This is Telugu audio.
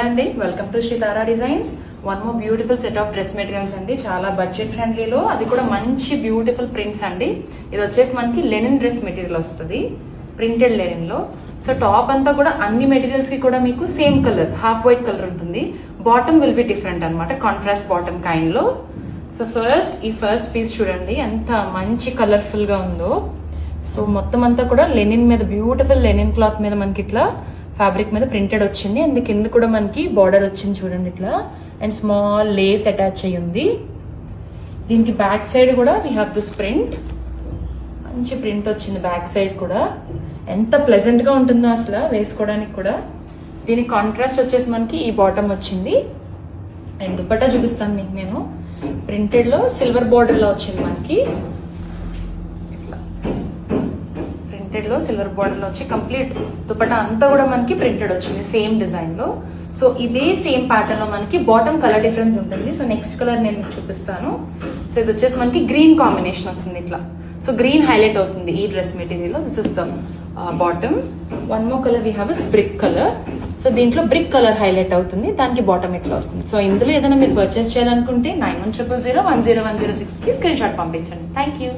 అండి, welcome to Shri Tara designs. One more beautiful set of dress materials అండి. చాలా బడ్జెట్ ఫ్రెండ్లీలో, అది కూడా మంచి బ్యూటిఫుల్ ప్రింట్స్ అండి. ఇది వచ్చేసి మనకి లెనిన్ డ్రెస్ మెటీరియల్ వస్తుంది, ప్రింటెడ్ లెనిన్ లో. సో టాప్ అంతా కూడా అన్ని మెటీరియల్స్ కి కూడా మీకు same colour, half white colour ఉంటుంది. బాటమ్ విల్ బి డిఫరెంట్ అనమాట, కాంట్రాస్ట్ బాటమ్ కైండ్ లో. సో ఈ ఫస్ట్ పీస్ చూడండి ఎంత మంచి కలర్ఫుల్ గా ఉందో. సో మొత్తం అంతా కూడా లెనిన్ మీద, బ్యూటిఫుల్ లెనిన్ క్లాత్ మీద మనకి ఇట్లా ఫ్యాబ్రిక్ మీద ప్రింటెడ్ వచ్చింది. అండ్ కింద కూడా మనకి బార్డర్ వచ్చింది చూడండి ఇట్లా, అండ్ స్మాల్ లేస్ అటాచ్ అయ్యి ఉంది. దీనికి బ్యాక్ సైడ్ కూడా వీ హ్యావ్ దిస్ ప్రింట్, మంచి ప్రింట్ వచ్చింది బ్యాక్ సైడ్ కూడా. ఎంత ప్లెజెంట్ గా ఉంటుందో అసలు వేసుకోవడానికి కూడా. దీనికి కాంట్రాస్ట్ వచ్చేసి మనకి ఈ బాటమ్ వచ్చింది. అండ్ దుపట్టా చూపిస్తాను మీకు నేను. ప్రింటెడ్ లో సిల్వర్ బార్డర్ లో వచ్చింది మనకి, ప్రింటెడ్ లో సిల్వర్ బార్డర్ లో వచ్చి కంప్లీట్ దుపట్టా అంతా కూడా మనకి ప్రింటెడ్ వచ్చింది సేమ్ డిజైన్ లో. సో ఇదే సేమ్ ప్యాటర్న్ లో మనకి బాటమ్ కలర్ డిఫరెన్స్ ఉంటుంది. సో నెక్స్ట్ కలర్ నేను మీకు చూపిస్తాను. సో ఇది వచ్చేసి మనకి గ్రీన్ కాంబినేషన్ వస్తుంది ఇట్లా. సో గ్రీన్ హైలైట్ అవుతుంది ఈ డ్రెస్ మెటీరియల్ లో. This is the bottom. One more colour we have is brick colour. So దీంట్లో బ్రిక్ కలర్ హైలైట్ అవుతుంది, దానికి బాటమ్ ఇట్లా వస్తుంది. సో ఇందులో ఏదైనా మీరు పర్చేస్ చేయాలనుకుంటే 9100010106 కి స్క్రీన్ షాట్ పంపించండి. Thank you.